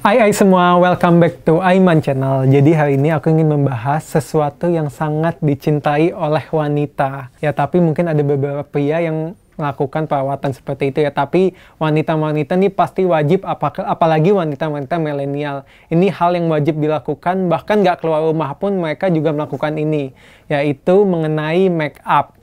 Hai semua, welcome back to Aiman Channel. Jadi hari ini aku ingin membahas sesuatu yang sangat dicintai oleh wanita. Ya, tapi mungkin ada beberapa pria yang melakukan perawatan seperti itu ya. Tapi wanita-wanita ini pasti wajib, apalagi wanita-wanita milenial. Ini hal yang wajib dilakukan, bahkan nggak keluar rumah pun mereka juga melakukan ini. Yaitu mengenai make up.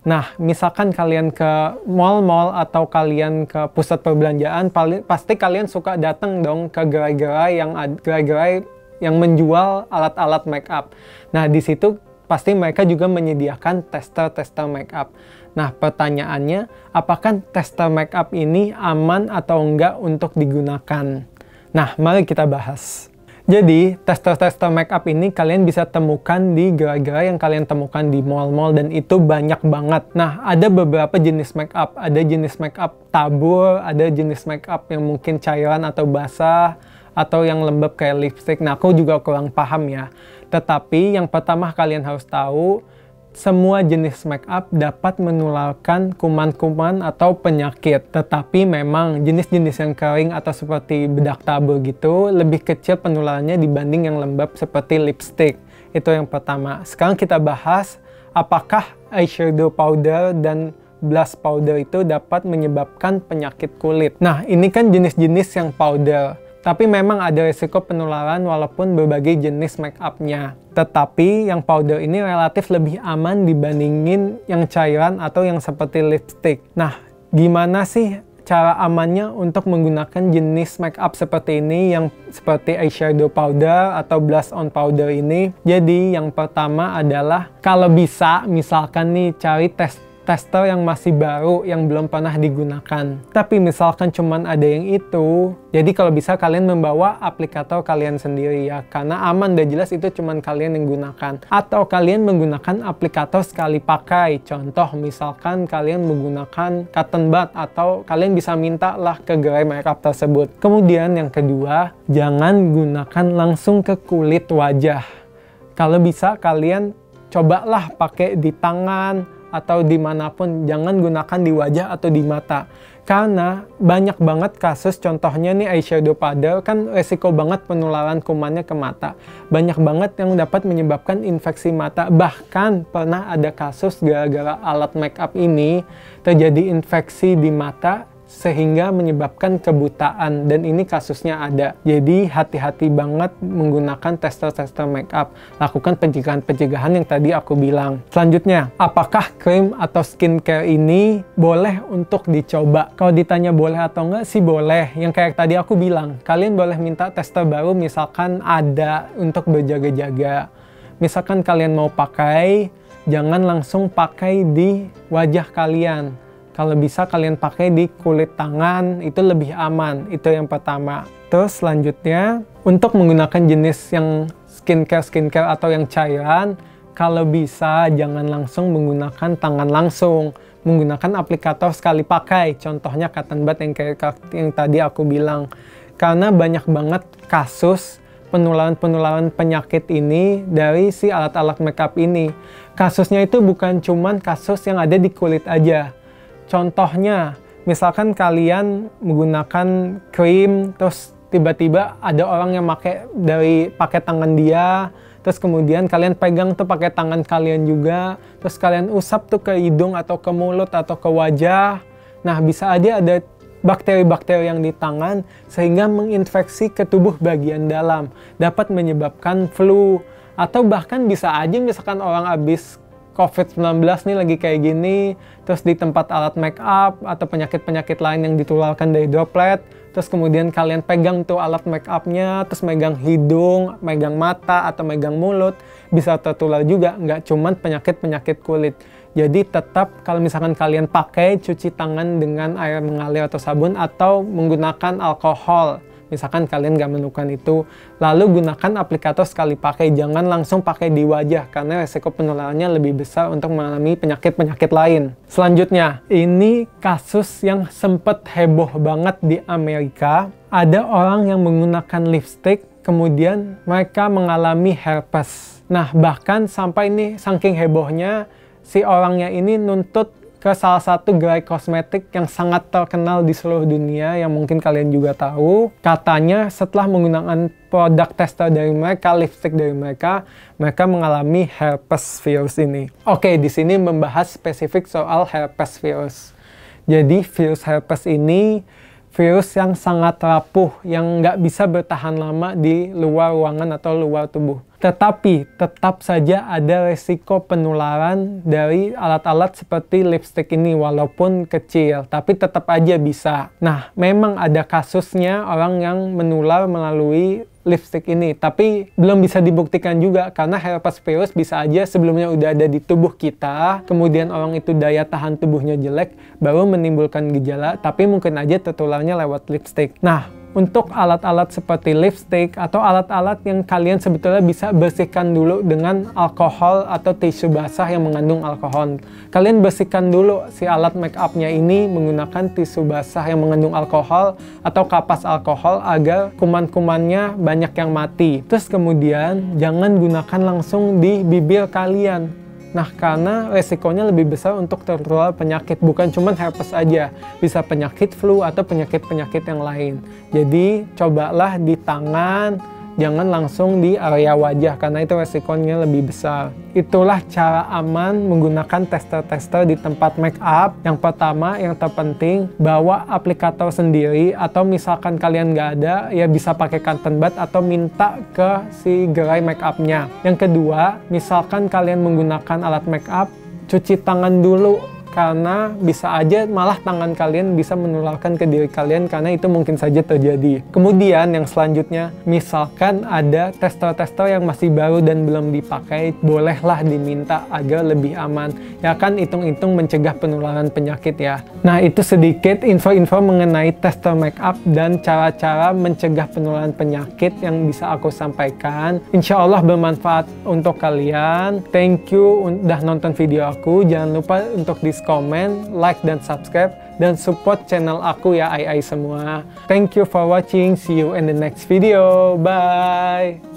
Nah, misalkan kalian ke mall-mall atau kalian ke pusat perbelanjaan, pasti kalian suka datang dong ke gerai-gerai yang menjual alat-alat make up. Nah, di situ pasti mereka juga menyediakan tester-tester make up. Nah, pertanyaannya, apakah tester make up ini aman atau enggak untuk digunakan? Nah, mari kita bahas. Jadi, tester-tester make up ini kalian bisa temukan di gerai-gerai yang kalian temukan di mall-mall dan itu banyak banget. Nah, ada beberapa jenis make up. Ada jenis make up tabur, ada jenis make up yang mungkin cairan atau basah, atau yang lembab kayak lipstick. Nah, aku juga kurang paham ya. Tetapi yang pertama kalian harus tahu, semua jenis make up dapat menularkan kuman-kuman atau penyakit. Tetapi memang jenis-jenis yang kering atau seperti bedak tabur gitu lebih kecil penularannya dibanding yang lembab seperti lipstick. Itu yang pertama. Sekarang kita bahas apakah eyeshadow powder dan blush powder itu dapat menyebabkan penyakit kulit. Nah, ini kan jenis-jenis yang powder. Tapi memang ada risiko penularan walaupun berbagai jenis make up-nya. Tetapi yang powder ini relatif lebih aman dibandingin yang cairan atau yang seperti lipstick. Nah, gimana sih cara amannya untuk menggunakan jenis make up seperti ini yang seperti eyeshadow powder atau blush on powder ini? Jadi yang pertama adalah kalau bisa misalkan nih cari tester yang masih baru, yang belum pernah digunakan. Tapi misalkan cuman ada yang itu, jadi kalau bisa kalian membawa aplikator kalian sendiri ya, karena aman dan jelas itu cuman kalian yang gunakan. Atau kalian menggunakan aplikator sekali pakai. Contoh misalkan kalian menggunakan cotton bud atau kalian bisa minta lah ke gerai makeup tersebut. Kemudian yang kedua, jangan gunakan langsung ke kulit wajah. Kalau bisa kalian cobalah pakai di tangan atau dimanapun, jangan gunakan di wajah atau di mata. Karena banyak banget kasus, contohnya nih eyeshadow powder kan resiko banget penularan kumannya ke mata. Banyak banget yang dapat menyebabkan infeksi mata. Bahkan pernah ada kasus gara-gara alat make up ini terjadi infeksi di mata sehingga menyebabkan kebutaan, dan ini kasusnya ada. Jadi hati-hati banget menggunakan tester-tester make up. Lakukan pencegahan-pencegahan yang tadi aku bilang. Selanjutnya, apakah krim atau skincare ini boleh untuk dicoba? Kalau ditanya boleh atau enggak sih boleh. Yang kayak tadi aku bilang, kalian boleh minta tester baru misalkan ada untuk berjaga-jaga. Misalkan kalian mau pakai, jangan langsung pakai di wajah kalian. Kalau bisa kalian pakai di kulit tangan, itu lebih aman. Itu yang pertama. Terus selanjutnya, untuk menggunakan jenis yang skincare atau yang cairan, kalau bisa jangan langsung menggunakan tangan langsung. Menggunakan aplikator sekali pakai. Contohnya cotton bud yang tadi aku bilang. Karena banyak banget kasus penularan penyakit ini dari si alat-alat makeup ini. Kasusnya itu bukan cuman kasus yang ada di kulit aja. Contohnya, misalkan kalian menggunakan krim, terus tiba-tiba ada orang yang pakai tangan dia, terus kemudian kalian pegang tuh pakai tangan kalian juga, terus kalian usap tuh ke hidung atau ke mulut atau ke wajah. Nah, bisa aja ada bakteri-bakteri yang di tangan sehingga menginfeksi ke tubuh bagian dalam, dapat menyebabkan flu, atau bahkan bisa aja misalkan orang habis COVID-19 nih lagi kayak gini, terus di tempat alat make up atau penyakit-penyakit lain yang ditularkan dari droplet, terus kemudian kalian pegang tuh alat make up-nya, terus megang hidung, megang mata, atau megang mulut, bisa tertular juga, nggak cuman penyakit-penyakit kulit. Jadi tetap kalau misalkan kalian pakai, cuci tangan dengan air mengalir atau sabun, atau menggunakan alkohol. Misalkan kalian nggak menemukan itu, lalu gunakan aplikator sekali pakai, jangan langsung pakai di wajah karena resiko penularannya lebih besar untuk mengalami penyakit-penyakit lain. Selanjutnya, ini kasus yang sempat heboh banget di Amerika. Ada orang yang menggunakan lipstick, kemudian mereka mengalami herpes. Nah, bahkan sampai ini saking hebohnya, si orangnya ini nuntut ke salah satu gerai kosmetik yang sangat terkenal di seluruh dunia yang mungkin kalian juga tahu. Katanya setelah menggunakan produk tester dari mereka, lipstick dari mereka, mereka mengalami herpes virus ini. Oke, di sini membahas spesifik soal herpes virus. Jadi virus herpes ini virus yang sangat rapuh, yang nggak bisa bertahan lama di luar ruangan atau luar tubuh. Tetapi tetap saja ada resiko penularan dari alat-alat seperti lipstick ini walaupun kecil, tapi tetap aja bisa. Nah, memang ada kasusnya orang yang menular melalui lipstick ini, tapi belum bisa dibuktikan juga karena herpes virus bisa aja sebelumnya udah ada di tubuh kita, kemudian orang itu daya tahan tubuhnya jelek, baru menimbulkan gejala, tapi mungkin aja tertularnya lewat lipstick. Nah, untuk alat-alat seperti lipstick atau alat-alat yang kalian sebetulnya bisa bersihkan dulu dengan alkohol atau tisu basah yang mengandung alkohol. Kalian bersihkan dulu si alat make up-nya ini menggunakan tisu basah yang mengandung alkohol atau kapas alkohol agar kuman-kumannya banyak yang mati. Terus kemudian jangan gunakan langsung di bibir kalian. Nah, karena resikonya lebih besar untuk tertular penyakit, bukan cuma herpes aja, bisa penyakit flu atau penyakit-penyakit yang lain. Jadi, cobalah di tangan, jangan langsung di area wajah, karena itu resikonya lebih besar. Itulah cara aman menggunakan tester-tester di tempat make up. Yang pertama, yang terpenting, bawa aplikator sendiri, atau misalkan kalian nggak ada, ya bisa pakai cotton bud atau minta ke si gerai make up-nya. Yang kedua, misalkan kalian menggunakan alat make up, cuci tangan dulu. Karena bisa aja malah tangan kalian bisa menularkan ke diri kalian karena itu mungkin saja terjadi. Kemudian yang selanjutnya, misalkan ada tester-tester yang masih baru dan belum dipakai, bolehlah diminta agar lebih aman. Ya kan hitung-hitung mencegah penularan penyakit ya. Nah, itu sedikit info-info mengenai tester make up dan cara-cara mencegah penularan penyakit yang bisa aku sampaikan. Insya Allah bermanfaat untuk kalian. Thank you udah nonton video aku. Jangan lupa untuk komen, like, dan subscribe, dan support channel aku ya ai semua. Thank you for watching, see you in the next video, bye!